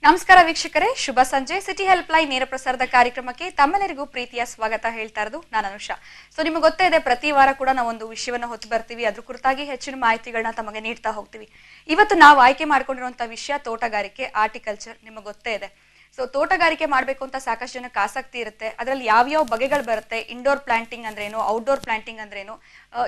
ನಮಸ್ಕಾರ ವೀಕ್ಷಕರೇ, ಶುಭ ಸಂಜೆ. ಸಿಟಿ ಹೆಲ್ಪ್ ಲೈನ್ ನೇರ ಪ್ರಸಾರದ ಕಾರ್ಯಕ್ರಮಕ್ಕೆ ತಮ್ಮೆಲ್ಲರಿಗೂ ಪ್ರೀತಿಯ ಸ್ವಾಗತ ಹೇಳ್ತಾ ಇರೋದು ನಾನು ಅನುಷಾ. ಸೊ ನಿಮಗೆ ಗೊತ್ತೇ ಇದೆ, ಪ್ರತಿ ವಾರ ಕೂಡ ನಾವೊಂದು ವಿಷಯವನ್ನು ಹೊತ್ತು ಬರ್ತೀವಿ, ಅದ್ರ ಕುರಿತಾಗಿ ಹೆಚ್ಚಿನ ಮಾಹಿತಿಗಳನ್ನ ತಮಗೆ ನೀಡ್ತಾ ಹೋಗ್ತೀವಿ. ಇವತ್ತು ನಾವು ಆಯ್ಕೆ ಮಾಡ್ಕೊಂಡಿರುವಂತಹ ವಿಷಯ ತೋಟಗಾರಿಕೆ, ಆರ್ಟಿಕಲ್ಚರ್. ನಿಮಗೆ ಗೊತ್ತೇ ಇದೆ, ಸೊ ತೋಟಗಾರಿಕೆ ಮಾಡಬೇಕು ಅಂತ ಸಾಕಷ್ಟು ಜನಕ್ಕೆ ಆಸಕ್ತಿ ಇರುತ್ತೆ. ಅದರಲ್ಲಿ ಯಾವ್ಯಾವ ಬಗೆಗಳು ಬರುತ್ತೆ, ಇಂಡೋರ್ ಪ್ಲಾಂಟಿಂಗ್ ಅಂದ್ರೇನು, ಔಟ್ಡೋರ್ ಪ್ಲಾಂಟಿಂಗ್ ಅಂದ್ರೇನು,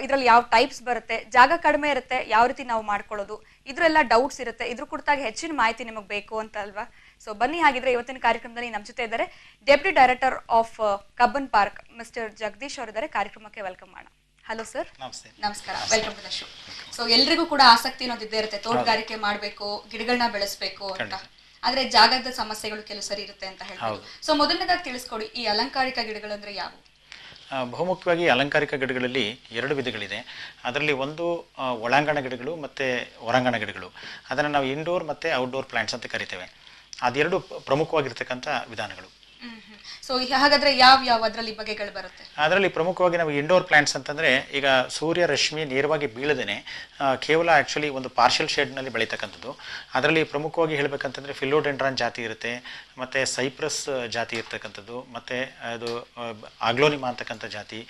ಇದರಲ್ಲಿ ಯಾವ ಟೈಪ್ಸ್ ಬರುತ್ತೆ, ಜಾಗ ಕಡಿಮೆ ಇರುತ್ತೆ, ಯಾವ ರೀತಿ ನಾವು ಮಾಡ್ಕೊಳ್ಳೋದು, ಇದ್ರೆಲ್ಲ ಡೌಟ್ಸ್ ಇರುತ್ತೆ. ಇದ್ರ ಕುರಿತಾಗಿ ಹೆಚ್ಚಿನ ಮಾಹಿತಿ ನಿಮಗೆ ಬೇಕು ಅಂತ ಅಲ್ವಾ? ಸೊ ಬನ್ನಿ, ಹಾಗಿದ್ರೆ ಇವತ್ತಿನ ಕಾರ್ಯಕ್ರಮದಲ್ಲಿ ನಮ್ಮ ಜೊತೆ ಇದ್ದಾರೆ deputy director of Cubbon Park mister Jagadish ಅವರಿದ್ದಾರೆ. ಕಾರ್ಯಕ್ರಮಕ್ಕೆ ವೆಲ್ಕಮ್ ಮಾಡೋಣ. Hello sir. ನಮಸ್ಕಾರ, welcome to the show. So ಎಲ್ರಿಗೂ ಕೂಡ ಆಸಕ್ತಿ ಅನ್ನೋದಿದ್ದೇ ಇರುತ್ತೆ, ತೋಟಗಾರಿಕೆ ಮಾಡಬೇಕು, ಗಿಡಗಳನ್ನ ಬೆಳೆಸಬೇಕು ಅಂತ. ಆದ್ರೆ ಜಾಗದ ಸಮಸ್ಯೆಗಳು ಕೆಲವು ಸರಿ ಇರುತ್ತೆ ಅಂತ ಹೇಳ್ಬೋದು. ಸೊ ಮೊದಲನೇದಾಗಿ ತಿಳಿಸ್ಕೊಡಿ, ಈ ಅಲಂಕಾರಿಕ ಗಿಡಗಳಂದ್ರೆ ಯಾವುವು? ಬಹುಮುಖ್ಯವಾಗಿ ಅಲಂಕಾರಿಕ ಗಿಡಗಳಲ್ಲಿ ಎರಡು ವಿಧಗಳಿದೆ. ಅದರಲ್ಲಿ ಒಂದು ಒಳಾಂಗಣ ಗಿಡಗಳು ಮತ್ತು ಹೊರಾಂಗಣ ಗಿಡಗಳು. ಅದನ್ನು ನಾವು ಇಂಡೋರ್ ಮತ್ತು ಔಟ್ಡೋರ್ ಪ್ಲಾಂಟ್ಸ್ ಅಂತ ಕರಿತೇವೆ. ಅದೆರಡು ಪ್ರಮುಖವಾಗಿರ್ತಕ್ಕಂಥ ವಿಧಾನಗಳು. ಸೊ ಹಾಗಾದ್ರೆ ಯಾವ ಅದರಲ್ಲಿ ಬಗೆಗಳು ಬರುತ್ತೆ? ಅದರಲ್ಲಿ ಪ್ರಮುಖವಾಗಿ ನಾವು ಇಂಡೋರ್ ಪ್ಲಾಂಟ್ಸ್ ಅಂತಂದರೆ, ಈಗ ಸೂರ್ಯ ರಶ್ಮಿ ನೇರವಾಗಿ ಬೀಳದೇನೆ ಕೇವಲ ಆ್ಯಕ್ಚುಲಿ ಒಂದು ಪಾರ್ಷಿಯಲ್ ಶೇಡ್ನಲ್ಲಿ ಬೆಳೀತಕ್ಕಂಥದ್ದು. ಅದರಲ್ಲಿ ಪ್ರಮುಖವಾಗಿ ಹೇಳಬೇಕಂತಂದರೆ ಫಿಲೋಡೆಂಡ್ರಾನ್ ಜಾತಿ ಇರುತ್ತೆ, ಮತ್ತು ಸೈಪ್ರಸ್ ಜಾತಿ ಇರ್ತಕ್ಕಂಥದ್ದು, ಮತ್ತು ಅದು ಆಗ್ಲೋನಿಮಾ ಅಂತಕ್ಕಂಥ ಜಾತಿ,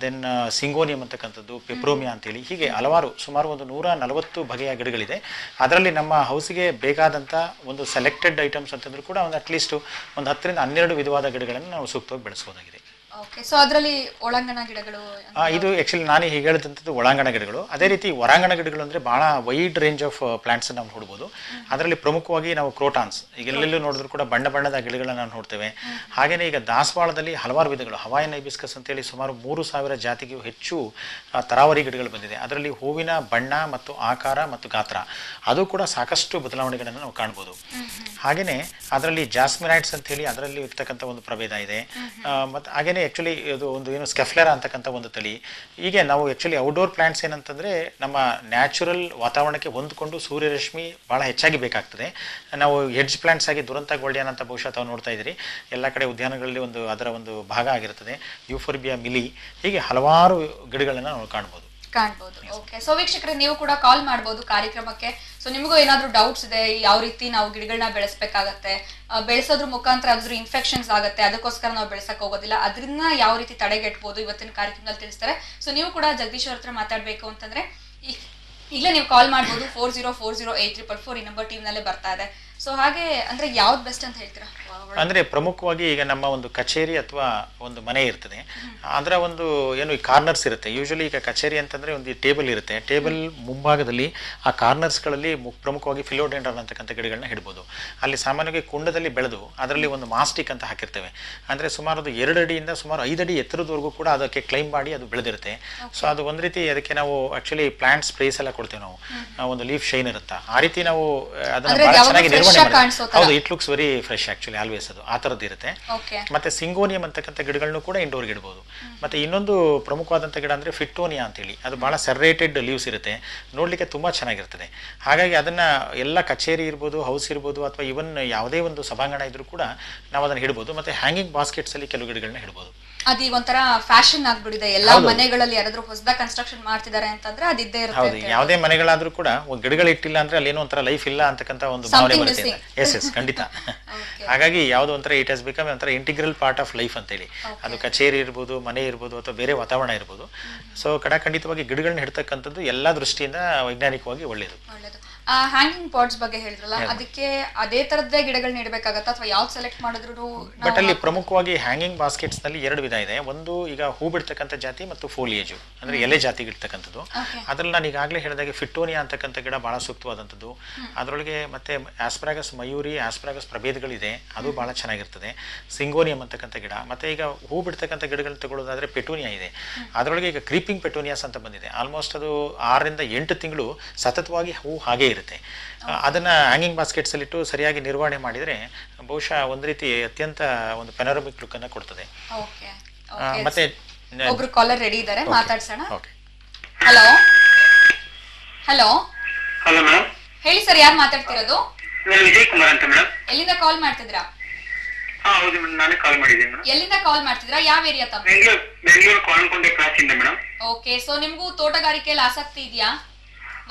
ದೆನ್ ಸಿಂಗೋನಿಯಂ ಅಂತಕ್ಕಂಥದ್ದು, ಪೆಪ್ರೋಮಿಯಾ ಅಂತೇಳಿ, ಹೀಗೆ ಹಲವಾರು ಸುಮಾರು ಒಂದು 140 ಬಗೆಯ ಗಿಡಗಳಿದೆ. ಅದರಲ್ಲಿ ನಮ್ಮ ಹೌಸಿಗೆ ಬೇಕಾದಂಥ ಒಂದು ಸೆಲೆಕ್ಟೆಡ್ ಐಟಮ್ಸ್ ಅಂತಂದ್ರೂ ಕೂಡ ಒಂದು ಅಟ್ಲೀಸ್ಟ್ ಒಂದು 10 ರಿಂದ 12 ವಿಧವಾದ ಗಿಡಗಳನ್ನು ನಾವು ಸೂಕ್ತವಾಗಿ ಬೆಳೆಸಬಹುದಾಗಿದೆ. ಓಕೆ, ಸೊ ಅದರಲ್ಲಿ ಒಳಾಂಗಣ ಗಿಡಗಳು, ಇದು ಆ್ಯಕ್ಚುಲಿ ನಾನು ಹೀಗೆ ಹೇಳಿದಂಥದ್ದು ಒಳಾಂಗಣ ಗಿಡಗಳು. ಅದೇ ರೀತಿ ಹೊರಾಂಗಣ ಗಿಡಗಳು ಅಂದರೆ ಭಾಳ ವೈಡ್ ರೇಂಜ್ ಆಫ್ ಪ್ಲಾಂಟ್ಸ್ ನಾವು ನೋಡ್ಬೋದು. ಅದರಲ್ಲಿ ಪ್ರಮುಖವಾಗಿ ನಾವು ಕ್ರೋಟಾನ್ಸ್, ಈಗ ಎಲ್ಲೆಲ್ಲೂ ನೋಡಿದ್ರು ಕೂಡ ಬಣ್ಣ ಬಣ್ಣದ ಗಿಡಗಳನ್ನ ನಾವು ನೋಡ್ತೇವೆ. ಹಾಗೆಯೇ ಈಗ ದಾಸವಾಳದಲ್ಲಿ ಹಲವಾರು ವಿಧಗಳು, ಹವಾಯನ್ ಹೈಬಿಸ್ಕಸ್ ಅಂತೇಳಿ ಸುಮಾರು 3000 ಜಾತಿಗೂ ಹೆಚ್ಚು ತರಾವರಿ ಗಿಡಗಳು ಬಂದಿದೆ. ಅದರಲ್ಲಿ ಹೂವಿನ ಬಣ್ಣ ಮತ್ತು ಆಕಾರ ಮತ್ತು ಗಾತ್ರ ಅದು ಕೂಡ ಸಾಕಷ್ಟು ಬದಲಾವಣೆಗಳನ್ನು ನಾವು ಕಾಣ್ಬೋದು. ಹಾಗೆಯೇ ಅದರಲ್ಲಿ ಜಾಸ್ಮಿನೈಟ್ಸ್ ಅಂತೇಳಿ ಅದರಲ್ಲಿ ಇರ್ತಕ್ಕಂಥ ಒಂದು ಪ್ರಭೇದ ಇದೆ. ಮತ್ತು ಹಾಗೆಯೇ ಆ್ಯಕ್ಚುಲಿ ಇದು ಒಂದು ಏನು ಸ್ಕೆಫ್ಲೆರಾ ಅಂತಕ್ಕಂಥ ಒಂದು ತಳಿ. ಹೀಗೆ ನಾವು ಆ್ಯಕ್ಚುಲಿ ಔಟ್ಡೋರ್ ಪ್ಲಾಂಟ್ಸ್ ಏನಂತಂದರೆ ನಮ್ಮ ನ್ಯಾಚುರಲ್ ವಾತಾವರಣಕ್ಕೆ ಹೊಂದ್ಕೊಂಡು ಸೂರ್ಯರಶ್ಮಿ ಭಾಳ ಹೆಚ್ಚಾಗಿ ಬೇಕಾಗ್ತದೆ. ನಾವು ಹೆಡ್ಜ್ ಪ್ಲಾಂಟ್ಸ್ ಆಗಿ ದುರಂತ ಗೋಲ್ಡಿಯನ್ ಅಂತ ಬಹುಶಃ ತಾವು ನೋಡ್ತಾ ಇದ್ದೀರಿ, ಎಲ್ಲ ಕಡೆ ಉದ್ಯಾನಗಳಲ್ಲಿ ಅದರ ಒಂದು ಭಾಗ ಆಗಿರ್ತದೆ. ಯೂಫೋರ್ಬಿಯಾ ಮಿಲಿ, ಹೀಗೆ ಹಲವಾರು ಗಿಡಗಳನ್ನು ನಾವು ಕಾಣ್ಬೋದು. ಓಕೆ, ಸೊ ವೀಕ್ಷಕರೇ, ನೀವು ಕೂಡ ಕಾಲ್ ಮಾಡಬಹುದು ಕಾರ್ಯಕ್ರಮಕ್ಕೆ. ಸೊ ನಿಮಗೂ ಏನಾದ್ರೂ ಡೌಟ್ಸ್ ಇದೆ, ಯಾವ ರೀತಿ ನಾವು ಗಿಡಗಳನ್ನ ಬೆಳೆಸಬೇಕಾಗತ್ತೆ, ಬೆಳೆಸೋದ್ರ ಮುಖಾಂತರ ಅದ್ರ ಇನ್ಫೆಕ್ಷನ್ಸ್ ಆಗುತ್ತೆ, ಅದಕ್ಕೋಸ್ಕರ ನಾವು ಬೆಳೆಸಕ್ ಹೋಗೋದಿಲ್ಲ, ಅದನ್ನ ಯಾವ ರೀತಿ ತಡೆಗಟ್ಟಬಹುದು, ಇವತ್ತಿನ ಕಾರ್ಯಕ್ರಮದಲ್ಲಿ ತಿಳಿಸ್ತಾರೆ. ಸೊ ನೀವು ಕೂಡ ಜಗದೀಶ್ ಅವ್ರ ಹತ್ರ ಮಾತಾಡ್ಬೇಕು ಅಂತಂದ್ರೆ ಈಗಲೇ ನೀವು ಕಾಲ್ ಮಾಡಬಹುದು. 40408444 ಈ ನಂಬರ್ ಟೀಮ್ ನಲ್ಲೇ ಬರ್ತಾ ಇದೆ. ಸೊ ಹಾಗೆ ಅಂದ್ರೆ ಯಾವ್ದು ಬೆಸ್ಟ್ ಅಂತ ಹೇಳ್ತೀರಾ? ಅಂದರೆ ಪ್ರಮುಖವಾಗಿ ಈಗ ನಮ್ಮ ಒಂದು ಕಚೇರಿ ಅಥವಾ ಒಂದು ಮನೆ ಇರ್ತದೆ, ಅದರ ಒಂದು ಏನು ಈ ಕಾರ್ನರ್ಸ್ ಇರುತ್ತೆ. ಯೂಶಲಿ ಈಗ ಕಚೇರಿ ಅಂತಂದರೆ ಒಂದು ಟೇಬಲ್ ಇರುತ್ತೆ, ಟೇಬಲ್ ಮುಂಭಾಗದಲ್ಲಿ ಆ ಕಾರ್ನರ್ಸ್ಗಳಲ್ಲಿ ಪ್ರಮುಖವಾಗಿ ಫಿಲೋಡೆಂಡ್ರಾನ್ ಅಂತಕ್ಕಂಥ ಗಿಡಗಳನ್ನ ಇಡ್ಬೋದು. ಅಲ್ಲಿ ಸಾಮಾನ್ಯವಾಗಿ ಕುಂಡದಲ್ಲಿ ಬೆಳೆದು ಅದರಲ್ಲಿ ಒಂದು ಮಾಸ್ಟಿಕ್ ಅಂತ ಹಾಕಿರ್ತೇವೆ. ಅಂದರೆ ಸುಮಾರು ಅದು 2 ಅಡಿಯಿಂದ ಸುಮಾರು 5 ಅಡಿ ಎತ್ತರದವರೆಗೂ ಕೂಡ ಅದಕ್ಕೆ ಕ್ಲೈಮ್ ಮಾಡಿ ಅದು ಬೆಳೆದಿರುತ್ತೆ. ಸೊ ಅದು ಒಂದು ರೀತಿ ಅದಕ್ಕೆ ನಾವು ಆ್ಯಕ್ಚುಲಿ ಪ್ಲಾಂಟ್ ಸ್ಪ್ರೇಸ್ ಎಲ್ಲ ಕೊಡ್ತೇವೆ ನಾವು, ಒಂದು ಲೀಫ್ ಶೈನ್ ಇರುತ್ತೆ. ಆ ರೀತಿ ನಾವು ಅದನ್ನು ಭಾಳ ಚೆನ್ನಾಗಿ ನಿರ್ವಹಣೆ ಮಾಡ್ತೀವಿ. ಹೌದು, it looks very fresh actually always, ಅದು ಆ ಥರದ್ದು ಇರುತ್ತೆ. ಮತ್ತೆ ಸಿಂಗೋನಿಯಂ ಅಂತಕ್ಕಂಥ ಗಿಡಗಳನ್ನು ಕೂಡ ಇಂಡೋರ್ಗೆ ಇಡ್ಬೋದು. ಮತ್ತೆ ಇನ್ನೊಂದು ಪ್ರಮುಖವಾದಂಥ ಗಿಡ ಅಂದರೆ ಫಿಟ್ಟೋನಿಯಾ ಅಂತೇಳಿ, ಅದು ಭಾಳ ಸೆರ್ರೇಟೆಡ್ ಲೀವ್ಸ್ ಇರುತ್ತೆ, ನೋಡಲಿಕ್ಕೆ ತುಂಬ ಚೆನ್ನಾಗಿರ್ತದೆ. ಹಾಗಾಗಿ ಅದನ್ನು ಎಲ್ಲ ಕಚೇರಿ ಇರ್ಬೋದು, ಹೌಸ್ ಇರ್ಬೋದು, ಅಥವಾ ಇವನ್ ಯಾವುದೇ ಒಂದು ಸಭಾಂಗಣ ಇದ್ರೂ ಕೂಡ ನಾವು ಅದನ್ನು ಇಡ್ಬೋದು. ಮತ್ತು ಹ್ಯಾಂಗಿಂಗ್ ಬಾಸ್ಕೆಟ್ಸಲ್ಲಿ ಕೆಲವು ಗಿಡಗಳನ್ನ ಇಡ್ಬೋದು. ಅದೀಗ ಒಂಥರ ಫ್ಯಾಷನ್ ಆಗ್ಬಿಟ್ಟಿದೆ, ಎಲ್ಲಾ ಮನೆಗಳಲ್ಲಿ ಯಾರಾದ್ರೂ ಹೊಸದಾಗಿ ಕನ್ಸ್ಟ್ರಕ್ಷನ್ ಮಾಡ್ತಿದ್ದಾರೆ ಅಂತಂದ್ರೆ ಅದಿದ್ದೇ ಇರುತ್ತೆ. ಹೌದು, ಯಾವುದೇ ಮನೆಗಳಾದ್ರೂ ಕೂಡ ಗಿಡಗಳು ಇಟ್ಟಿಲ್ಲ ಅಂದ್ರೆ ಅಲ್ಲಿ ಏನೋ ಒಂಥರ ಲೈಫ್ ಇಲ್ಲ ಅಂತಕ್ಕಂಥ ಒಂದು ಭಾವನೆ ಬರುತ್ತೆ. ಎಸ್ ಖಂಡಿತ. ಹಾಗಾಗಿ ಯಾವುದೋ ಒಂಥರ ಇಟ್ ಹ್ಯಾಸ್ ಬಿಕಮ್ ಒಂಥರ ಇಂಟಿಗ್ರಲ್ ಪಾರ್ಟ್ ಆಫ್ ಲೈಫ್ ಅಂತೇಳಿ. ಅದು ಕಚೇರಿ ಇರ್ಬೋದು, ಮನೆ ಇರ್ಬೋದು, ಅಥವಾ ಬೇರೆ ವಾತಾವರಣ ಇರ್ಬೋದು. ಸೊ ಖಂಡಿತವಾಗಿ ಗಿಡಗಳನ್ನ ಇಡ್ತಕ್ಕಂಥದ್ದು ಎಲ್ಲ ದೃಷ್ಟಿಯಿಂದ ವೈಜ್ಞಾನಿಕವಾಗಿ ಒಳ್ಳೆಯದು. ಹ್ಯಾಂಗಿಂಗ್ ಪಾಟ್ಸ್ ಬಗ್ಗೆ ಹೇಳಿದ್ರಲ್ಲ, ಅದಕ್ಕೆ ಅದೇ ತರದ್ದೇ ಗಿಡಗಳನ್ನ ಇಡಬೇಕಾಗತ್ತಾ ಅಥವಾ ಯಾವ್ದು ಸೆಲೆಕ್ಟ್ ಮಾಡಿದ್ರು? ಬಟ್ ಅಲ್ಲಿ ಪ್ರಮುಖವಾಗಿ ಹ್ಯಾಂಗಿಂಗ್ ಬಾಸ್ಕೆಟ್ಸ್ ನಲ್ಲಿ 2 ವಿಧ ಇದೆ. ಒಂದು ಈಗ ಹೂ ಬಿಡ್ತಕ್ಕಂಥ ಜಾತಿ ಮತ್ತು ಫೋಲಿಯೇಜು ಅಂದ್ರೆ ಎಲೆ ಜಾತಿ ಇಡ್ತಕ್ಕಂಥದ್ದು. ಅದ್ರಲ್ಲಿ ನಾನು ಈಗಾಗಲೇ ಹೇಳಿದಾಗೆ ಫಿಟ್ಟೋನಿಯಾ ಅಂತಕ್ಕಂಥ ಗಿಡ ಬಹಳ ಸೂಕ್ತವಾದಂಥದ್ದು. ಅದರೊಳಗೆ ಮತ್ತೆ ಆಸ್ಪ್ರಾಗಸ್ ಮಯೂರಿ, ಆಸ್ಪ್ರಾಗಸ್ ಪ್ರಭೇದಗಳಿದೆ, ಅದು ಬಹಳ ಚೆನ್ನಾಗಿರ್ತದೆ. ಸಿಂಗೋನಿಯಂ ಅಂತಕ್ಕಂಥ ಗಿಡ. ಮತ್ತೆ ಈಗ ಹೂ ಬಿಡ್ತಕ್ಕಂಥ ಗಿಡಗಳನ್ನ ತಗೊಳ್ಳೋದಾದ್ರೆ ಪೆಟೋನಿಯಾ ಇದೆ. ಅದರೊಳಗೆ ಈಗ ಕ್ರೀಪಿಂಗ್ ಪೆಟೋನಿಯಾಸ್ ಅಂತ ಬಂದಿದೆ. ಆಲ್ಮೋಸ್ಟ್ ಅದು 6 ರಿಂದ 8 ತಿಂಗಳು ಸತತವಾಗಿ ಹೂ ಹಾಗೆ ಇರುತ್ತೆ. ಅದನ್ನ ಹ್ಯಾಂಗಿಂಗ್ ಬಾಸ್ಕೆಟ್ಸ್ ಅಲ್ಲಿ ಇಟ್ಟು ಸರಿಯಾಗಿ ನಿರ್ವಹಣೆ ಮಾಡಿದ್ರೆ ಬಹುಶಃ ಒಂದು ರೀತಿ ಅತ್ಯಂತ ಒಂದು ಪೆನೋರಮಿಕ್ ಲುಕ್ ಅನ್ನ ಕೊಡ್ತದೆ. ಮತ್ತೆ ಒಬ್ರು ಕಾಲರ್ ರೆಡಿ ಇದ್ದಾರೆ, ಮಾತಾಡ್ಸೋಣ. ಹಲೋ ಹಲೋ ಹಲೋ ಮೇಡಮ್, ಹೇಳಿ ಸರ್, ಯಾರು ಮಾತಾಡ್ತಿರೋದು? ನಾನು ವಿಜಯ್ ಕುಮಾರ್ ಅಂತ ಮೇಡಮ್. ಎಲ್ಲಿಂದ ಕಾಲ್ ಮಾಡ್ತಿದ್ರಾ? ಹೌದು ಮೇಡಮ್, ನಾನೇ ಕಾಲ್ ಮಾಡಿದ್ದೀನಿ ಮೇಡಮ್. ಎಲ್ಲಿಂದ ಕಾಲ್ ಮಾಡ್ತಿದ್ರಾ? ಯಾವ ಏರಿಯಾ ತಮ್ಮ? ಬೆಂಗಳೂರು ಕೋಣನಕುಂಟೆ ಕ್ರಾಸ್ ಇಂದ ಮೇಡಮ್. ಓಕೆ, ಸೊ ನಿಮ್ಗೂ ತೋಟಗಾರಿಕೆಯಲ್ಲಿ ಆಸಕ್ತಿ ಇದೆಯಾ?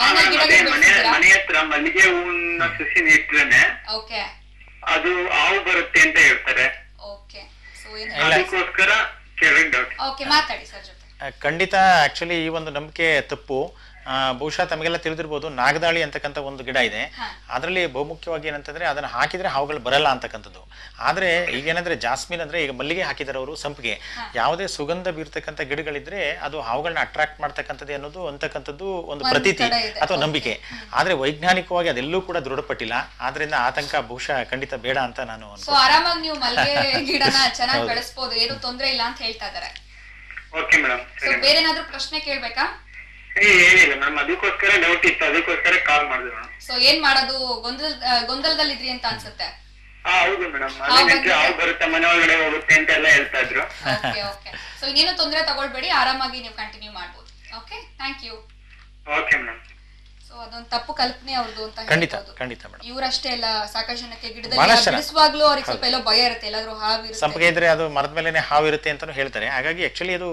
ಮನೆ ಹತ್ರ ಮಲ್ಲಿಗೆ ಹೂವಿನ ಸಸಿ ನೆಟ್ಟಿದ್ದೇನೆ. ಓಕೆ. ಅದು ಹಾವು ಬರುತ್ತೆ ಅಂತ ಹೇಳ್ತಾರೆ. ಓಕೆ, ಸೊ ಏನು ಅದಕ್ಕೋಸ್ಕರ ಕೇಳಿದ ಡೌಟ್. ಓಕೆ, ಮಾತಾಡಿ ಸರ್ ಜೊತೆ. ಖಂಡಿತ ಆಕ್ಚುಲಿ ಈ ಒಂದು ನಂಬಿಕೆ ತಪ್ಪು. ಬಹುಶಃ ತಮಗೆಲ್ಲ ತಿಳಿದಿರ್ಬೋದು, ನಾಗದಾಳಿ ಅಂತಕ್ಕಂಥ ಒಂದು ಗಿಡ ಇದೆ. ಅದರಲ್ಲಿ ಬಹುಮುಖ್ಯವಾಗಿ ಏನಂತಂದ್ರೆ ಅದನ್ನ ಹಾಕಿದ್ರೆ ಹಾವುಗಳು ಬರಲ್ಲ ಅಂತಕ್ಕಂಥದ್ದು. ಆದ್ರೆ ಈಗೇನಂದ್ರೆ ಜಾಸ್ಮಿನ್ ಅಂದ್ರೆ ಈಗ ಮಲ್ಲಿಗೆ ಹಾಕಿದಾರೆ ಅವರು, ಸಂಪಿಗೆ, ಯಾವುದೇ ಸುಗಂಧ ಬೀರ್ತಕ್ಕಂಥ ಗಿಡಗಳಿದ್ರೆ ಅದು ಹಾವುಗಳನ್ನ ಅಟ್ರಾಕ್ಟ್ ಮಾಡ್ತಕ್ಕಂಥದ್ದು ಅನ್ನೋದು ಅಂತಕ್ಕಂಥದ್ದು ಒಂದು ಪ್ರತೀತಿ ಅಥವಾ ನಂಬಿಕೆ. ಆದ್ರೆ ವೈಜ್ಞಾನಿಕವಾಗಿ ಅದೆಲ್ಲೂ ಕೂಡ ದೃಢಪಟ್ಟಿಲ್ಲ. ಆದ್ರಿಂದ ಆತಂಕ ಬಹುಶಃ ಖಂಡಿತ ಬೇಡ ಅಂತ ನಾನು. ಸೊ ಆರಾಮಾಗಿ ನೀವು ಮಲ್ಲಿಗೆ ಗಿಡನ ಚೆನ್ನಾಗಿ ಬೆಳೆಸಬಹುದು, ಏನು ತೊಂದರೆ ಇಲ್ಲ ಅಂತ ಹೇಳ್ತಾ ಇದ್ದಾರೆ. Okay madam. ಸೊ ಬೇರೆ ಏನಾದ್ರೂ ಪ್ರಶ್ನೆ ಕೇಳ್ಬೇಕಾ? ಏನಿಲ್ಲ ಮೇಡಮ್, ಅದಕ್ಕೋಸ್ಕರ ಡೌಟ್ ಇತ್ತು, ಅದಕ್ಕೋಸ್ಕರ ಕಾಲ್ ಮಾಡಿದೆ ಮೇಡಮ್. ಸೊ ಏನ್ ಮಾಡೋದು, ಗೊಂದಲದಲ್ಲಿದ್ರಿ ಅಂತ ಅನ್ಸುತ್ತೆ. ಹೌದು ಮೇಡಮ್, ಅದೇ ಹಾವು ಬರುತ್ತೆ ಮನೆ ಒಳಗಡೆ ಹೋಗುತ್ತೆ ಅಂತ ಎಲ್ಲ ಹೇಳ್ತಾ ಇದ್ರು. ಓಕೆ ಓಕೆ, ಸೊ ಇನ್ನೇನು ತೊಂದರೆ ತಗೊಳ್ಬೇಡಿ, ಆರಾಮಾಗಿ ನೀವು ಕಂಟಿನ್ಯೂ ಮಾಡ್ಬೋದು. Okay, thank you. Okay madam. So ಅದೊಂದು ತಪ್ಪು ಕಲ್ಪನೆ ಅವ್ರದ್ದು ಅಂತ ಖಂಡಿತ ಹೇಳ್ಬೋದು. ಖಂಡಿತ ಮೇಡಮ್. ಇವರಷ್ಟೇ ಎಲ್ಲ ಸಾಕಷ್ಟು ಜನಕ್ಕೆ ಗಿಡದಲ್ಲಿ ಬಹಳಷ್ಟು ಜನ. ಬಿಡಿಸುವಾಗ್ಲೂ ಅವ್ರಿಗೆ ಸ್ವಲ್ಪ ಎಲ್ಲೋ ಭಯ ಇರುತ್ತೆ, ಎಲ್ಲಾದ್ರೂ ಹಾವಿರುತ್ತೆ. ಸಂಪಿಗೆ ಇದ್ರೆ ಅದು ಮರದ ಮೇಲೆನೆ ಹಾವು ಇರುತ್ತೆ ಅಂತಾನು ಹೇಳ್ತಾರೆ. ಹಾಗಾಗಿ ಆಕ್ಚುಲಿ ಅದು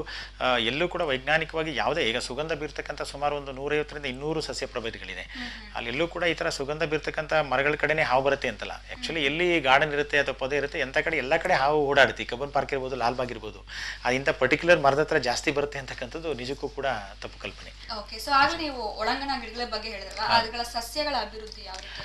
ಎಲ್ಲೂ ಕೂಡ ವೈಜ್ಞಾನಿಕವಾಗಿ ಯಾವುದೇ, ಈಗ ಸುಗಂಧ ಬೀರ್ತಕ್ಕಂಥ ಸುಮಾರು ಒಂದು 150ರಿಂದ 200 ಸಸ್ಯ ಪ್ರಭೇದಗಳಿದೆ. ಅಲ್ಲೆಲ್ಲೂ ಕೂಡ ಈ ತರ ಸುಗಂಧ ಬೀರ್ತಕ್ಕಂಥ ಮರಗಳ ಕಡೆನೆ ಹಾವು ಬರುತ್ತೆ ಅಂತಲ್ಲ. ಆಕ್ಚುಲಿ ಎಲ್ಲಿ ಗಾರ್ಡನ್ ಇರುತ್ತೆ ಅಥವಾ ಪೊದೆ ಇರುತ್ತೆ ಎಂತ ಕಡೆ ಎಲ್ಲ ಕಡೆ ಹಾವು ಓಡಾಡುತ್ತೆ. ಕಬ್ಬನ್ ಪಾರ್ಕ್ ಇರ್ಬೋದು, ಲಾಲ್ಬಾಗ್ ಇರ್ಬೋದು, ಇಂಥ ಪರ್ಟಿಕ್ಯುಲರ್ ಮರದ ಹತ್ರ ಜಾಸ್ತಿ ಬರುತ್ತೆ ಅಂತಕ್ಕಂಥದ್ದು ನಿಜಕ್ಕೂ ಕೂಡ ತಪ್ಪು ಕಲ್ಪನೆ. ಓಕೆ, ಸೊ ಆಗ ನೀವು ಒಳಾಂಗಣ ಗಿಡಗಳ ಬಗ್ಗೆ ಹೇಳಿದ್ರಲ್ಲ, ಅವುಗಳ ಸಸ್ಯಗಳ ಅಭಿವೃದ್ಧಿ ಯಾವ ರೀತಿ?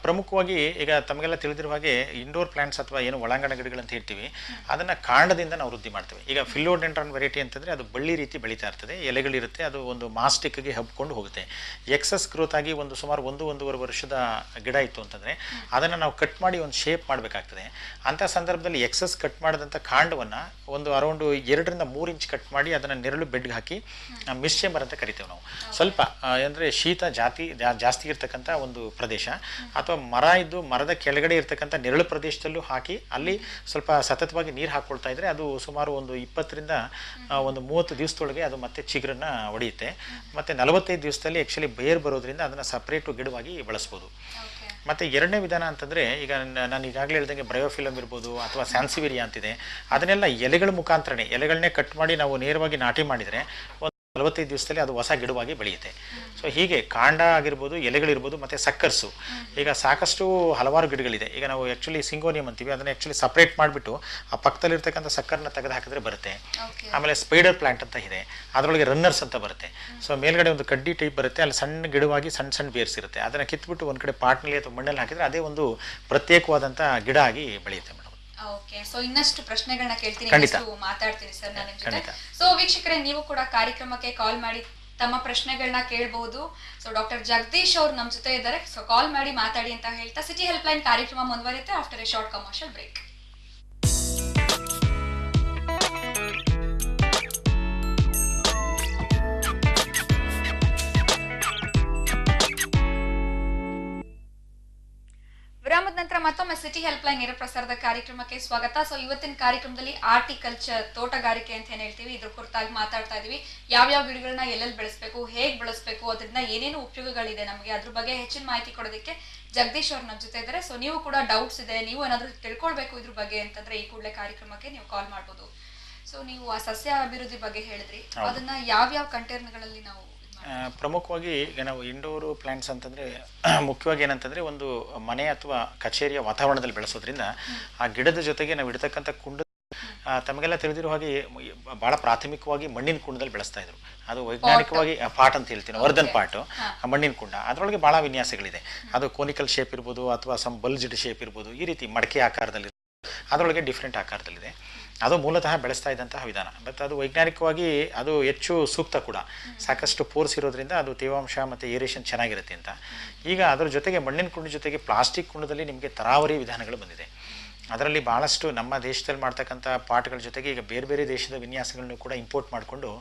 ಪ್ರಮುಖವಾಗಿ ಈಗ ತಮಗೆಲ್ಲ ತಿಳಿದಿರುವ ಹಾಗೆ ಇಂಡೋರ್ ಪ್ಲಾಂಟ್ಸ್ ಅಥವಾ ಏನು ಒಳಾಂಗಣ ಗಿಡಗಳಂತ ಹೇಳ್ತೀವಿ, ಅದನ್ನ ಕಾಂಡದಿಂದ ನಾವು ವೃದ್ಧಿ ಮಾಡ್ತೇವೆ. ಈಗ ಫಿಲೋಡೆಂಡ್ರಾನ್ ವೆರೈಟಿ ಅಂತಂದ್ರೆ ಅದು ಬಳ್ಳಿ ರೀತಿ ಬೆಳೀತಾ ಇರ್ತದೆ, ಎಲೆಗಳಿರುತ್ತೆ, ಅದು ಒಂದು ಮಾಸ್ಟಿಕ್ಗೆ ಹಬ್ಕೊಂಡು ಹೋಗುತ್ತೆ. ಎಕ್ಸಸ್ ಗ್ರೋತ್ ಆಗಿ ಒಂದು ಸುಮಾರು 1-1.5 ವರ್ಷದ ಗಿಡ ಇತ್ತು ಅಂತಂದ್ರೆ ಅದನ್ನ ನಾವು ಕಟ್ ಮಾಡಿ ಒಂದು ಶೇಪ್ ಮಾಡಬೇಕಾಗ್ತದೆ. ಅಂತ ಸಂದರ್ಭದಲ್ಲಿ ಎಕ್ಸಸ್ ಕಟ್ ಮಾಡಿದಂಥ ಕಾಂಡವನ್ನ ಒಂದು ಅರೌಂಡ್ 2-3 ಇಂಚ್ ಕಟ್ ಮಾಡಿ ಅದನ್ನ ನೆರಳು ಬೆಡ್ಗೆ ಹಾಕಿ ಮಿಸ್ ಚೇಂಬರ್ ಅಂತ ಕರಿತೇವೆ ನಾವು. ಸ್ವಲ್ಪ ಅಂದ್ರೆ ಶೀತ ಜಾಸ್ತಿ ಇರ್ತಕ್ಕಂಥ ಒಂದು ಪ್ರದೇಶ ಅಥವಾ ಮರ ಇದ್ದು ಮರದ ಕೆಳಗಡೆ ಇರ್ತಕ್ಕಂಥ ನೆರಳು ಪ್ರದೇಶದಲ್ಲೂ ಹಾಕಿ ಅಲ್ಲಿ ಸ್ವಲ್ಪ ಸತತವಾಗಿ ನೀರು ಹಾಕೊಳ್ತಾ ಇದ್ರೆ ಅದು ಸುಮಾರು ಒಂದು 20ರಿಂದ 30 ದಿವಸದೊಳಗೆ ಅದು ಮತ್ತೆ ಚಿಗುರನ್ನ ಹೊಡೆಯುತ್ತೆ. ಮತ್ತೆ 45 ದಿವಸದಲ್ಲಿ ಆಕ್ಚುಲಿ ಬೇರ್ ಬರೋದ್ರಿಂದ ಅದನ್ನ ಸಪರೇಟ್ ಗಿಡವಾಗಿ ಬಳಸ್ಬೋದು. ಮತ್ತೆ ಎರಡನೇ ವಿಧಾನ ಅಂತಂದ್ರೆ, ಈಗ ನಾನು ಈಗಾಗಲೇ ಹೇಳ್ದಂಗೆ ಬ್ರಯೋಫಿಲಮ್ ಇರ್ಬೋದು ಅಥವಾ ಸ್ಯಾನ್ಸಿವೇರಿಯಾ ಅಂತಿದೆ, ಅದನ್ನೆಲ್ಲ ಎಲೆಗಳ ಮುಖಾಂತರನೇ ಎಲೆಗಳನ್ನೇ ಕಟ್ ಮಾಡಿ ನಾವು ನೇರವಾಗಿ ನಾಟಿ ಮಾಡಿದ್ರೆ 45 ದಿವಸದಲ್ಲಿ ಅದು ಹೊಸ ಗಿಡವಾಗಿ ಬೆಳೆಯುತ್ತೆ. ಸೊ ಹೀಗೆ ಕಾಂಡ ಆಗಿರ್ಬೋದು, ಎಲೆಗಳಿರ್ಬೋದು, ಮತ್ತು ಸಕ್ಕರ್ಸು, ಈಗ ಸಾಕಷ್ಟು ಹಲವಾರು ಗಿಡಗಳಿದೆ. ಈಗ ನಾವು ಆ್ಯಕ್ಚುಲಿ ಸಿಂಗೋನಿಯಂ ಅಂತೀವಿ, ಅದನ್ನು ಆ್ಯಕ್ಚುಲಿ ಸಪ್ರೇಟ್ ಮಾಡಿಬಿಟ್ಟು ಆ ಪಕ್ಕದಲ್ಲಿರ್ತಕ್ಕಂಥ ಸಕ್ಕರ್ನ ತೆಗೆದು ಹಾಕಿದ್ರೆ ಬರುತ್ತೆ. ಆಮೇಲೆ ಸ್ಪೈಡರ್ ಪ್ಲಾಂಟ್ ಅಂತ ಇದೆ, ಅದರೊಳಗೆ ರನ್ನರ್ಸ್ ಅಂತ ಬರುತ್ತೆ. ಸೊ ಮೇಲ್ಗಡೆ ಒಂದು ಕಡ್ಡಿ ಟೈಪ್ ಬರುತ್ತೆ, ಅಲ್ಲಿ ಸಣ್ಣ ಗಿಡವಾಗಿ ಸಣ್ಣ ಬೇರ್ಸ್ ಇರುತ್ತೆ. ಅದನ್ನು ಕಿತ್ಬಿಟ್ಟು ಒಂದು ಕಡೆ ಪಾಟ್ನಲ್ಲಿ ಅಥವಾ ಮಣ್ಣಲ್ಲಿ ಹಾಕಿದ್ರೆ ಅದೇ ಒಂದು ಪ್ರತ್ಯೇಕವಾದಂಥ ಗಿಡ ಆಗಿ ಬೆಳೆಯುತ್ತೆ ಮೇಡಮ್. ಓಕೆ, ಸೊ ಇನ್ನಷ್ಟು ಪ್ರಶ್ನೆಗಳನ್ನ ಕೇಳ್ತೀನಿ, ಮಾತಾಡ್ತೀನಿ ಸರ್ ನಾನು ನಿಮ್ ಜೊತೆ. ಸೊ ವೀಕ್ಷಕರೇ, ನೀವು ಕೂಡ ಕಾರ್ಯಕ್ರಮಕ್ಕೆ ಕಾಲ್ ಮಾಡಿ ತಮ್ಮ ಪ್ರಶ್ನೆಗಳನ್ನ ಕೇಳಬಹುದು. ಸೊ ಡಾಕ್ಟರ್ ಜಗದೀಶ್ ಅವರು ನಮ್ಮ ಜೊತೆ ಇದ್ದಾರೆ, ಸೊ ಕಾಲ್ ಮಾಡಿ ಮಾತಾಡಿ ಅಂತ ಹೇಳ್ತಾ ಸಿಟಿ ಹೆಲ್ಪ್ ಲೈನ್ ಕಾರ್ಯಕ್ರಮ ಮುಂದುವರಿಯುತ್ತೆ after a short commercial break. ವಿರಾಮದ ನಂತರ ಮತ್ತೊಮ್ಮೆ ಸಿಟಿ ಹೆಲ್ಪ್ ಲೈನ್ ನೇರ ಪ್ರಸಾರದ ಕಾರ್ಯಕ್ರಮಕ್ಕೆ ಸ್ವಾಗತ. ಸೊ ಇವತ್ತಿನ ಕಾರ್ಯಕ್ರಮದಲ್ಲಿ ಆರ್ಟಿಕಲ್ಚರ್, ತೋಟಗಾರಿಕೆ ಅಂತ ಏನ್ ಹೇಳ್ತೀವಿ, ಇದ್ರ ಕುರಿತಾಗಿ ಮಾತಾಡ್ತಾ ಇದೀವಿ. ಯಾವ್ಯಾವ ಗಿಡಗಳನ್ನ ಎಲ್ಲೆಲ್ಲಿ ಬೆಳೆಸಬೇಕು, ಹೇಗ್ ಬೆಳೆಸಬೇಕು, ಅದರಿಂದ ಏನೇನು ಉಪಯೋಗಗಳಿದೆ ನಮಗೆ, ಅದ್ರ ಬಗ್ಗೆ ಹೆಚ್ಚಿನ ಮಾಹಿತಿ ಕೊಡೋದಕ್ಕೆ ಜಗದೀಶ್ ಅವ್ರು ನಮ್ಮ ಜೊತೆ ಇದ್ದಾರೆ. ಸೊ ನೀವು ಕೂಡ ಡೌಟ್ಸ್ ಇದೆ, ನೀವು ಏನಾದ್ರು ತಿಳ್ಕೊಳ್ಬೇಕು ಇದ್ರ ಬಗ್ಗೆ ಅಂತಂದ್ರೆ ಈ ಕೂಡಲೇ ಕಾರ್ಯಕ್ರಮಕ್ಕೆ ನೀವು ಕಾಲ್ ಮಾಡ್ಬೋದು. ಸೊ ನೀವು ಆ ಸಸ್ಯ ಅಭಿವೃದ್ಧಿ ಬಗ್ಗೆ ಹೇಳಿದ್ರಿ, ಅದನ್ನ ಯಾವ್ಯಾವ ಕಂಟೈನರ್ಗಳಲ್ಲಿ ನಾವು ಪ್ರಮುಖವಾಗಿ ಈಗ ನಾವು ಇಂಡೋರು ಪ್ಲಾಂಟ್ಸ್ ಅಂತಂದರೆ ಮುಖ್ಯವಾಗಿ ಏನಂತಂದರೆ ಒಂದು ಮನೆ ಅಥವಾ ಕಚೇರಿಯ ವಾತಾವರಣದಲ್ಲಿ ಬೆಳೆಸೋದ್ರಿಂದ ಆ ಗಿಡದ ಜೊತೆಗೆ ನಾವು ಇಡ್ತಕ್ಕಂಥ ಕುಂಡ ತಮಗೆಲ್ಲ ತಿಳಿದಿರೋ ಹಾಗೆ ಭಾಳ ಪ್ರಾಥಮಿಕವಾಗಿ ಮಣ್ಣಿನ ಕುಂಡದಲ್ಲಿ ಬೆಳೆಸ್ತಾ ಇದ್ರು. ಅದು ವೈಜ್ಞಾನಿಕವಾಗಿ ಪಾಟ್ ಅಂತ ಹೇಳ್ತೀನಿ, ವರ್ಧನ್ ಪಾಟು, ಮಣ್ಣಿನ ಕುಂಡ. ಅದರೊಳಗೆ ಭಾಳ ವಿನ್ಯಾಸಗಳಿದೆ. ಅದು ಕೋನಿಕಲ್ ಶೇಪ್ ಇರ್ಬೋದು ಅಥವಾ ಸಮ್ ಬಲ್ಜ್ಡ್ ಶೇಪ್ ಇರ್ಬೋದು, ಈ ರೀತಿ ಮಡಕೆ ಆಕಾರದಲ್ಲಿ, ಅದರೊಳಗೆ ಡಿಫ್ರೆಂಟ್ ಆಕಾರದಲ್ಲಿದೆ. ಅದು ಮೂಲತಃ ಬೆಳೆಸ್ತಾ ಇದ್ದಂತಹ ವಿಧಾನ. ಬಟ್ ಅದು ವೈಜ್ಞಾನಿಕವಾಗಿ ಅದು ಹೆಚ್ಚು ಸೂಕ್ತ ಕೂಡ, ಸಾಕಷ್ಟು ಪೋರ್ಸ್ ಇರೋದ್ರಿಂದ ಅದು ತೇವಾಂಶ ಮತ್ತು ಏರೇಷನ್ ಚೆನ್ನಾಗಿರುತ್ತೆ ಅಂತ. ಈಗ ಅದರ ಜೊತೆಗೆ ಮಣ್ಣಿನ ಕುಂಡ ಜೊತೆಗೆ ಪ್ಲಾಸ್ಟಿಕ್ ಕುಂಡದಲ್ಲಿ ನಿಮಗೆ ತರಾವರಿ ವಿಧಾನಗಳು ಬಂದಿದೆ. ಅದರಲ್ಲಿ ಭಾಳಷ್ಟು ನಮ್ಮ ದೇಶದಲ್ಲಿ ಮಾಡ್ತಕ್ಕಂಥ ಪಾಟ್ಗಳ ಜೊತೆಗೆ ಈಗ ಬೇರೆ ಬೇರೆ ದೇಶದ ವಿನ್ಯಾಸಗಳನ್ನು ಕೂಡ ಇಂಪೋರ್ಟ್ ಮಾಡಿಕೊಂಡು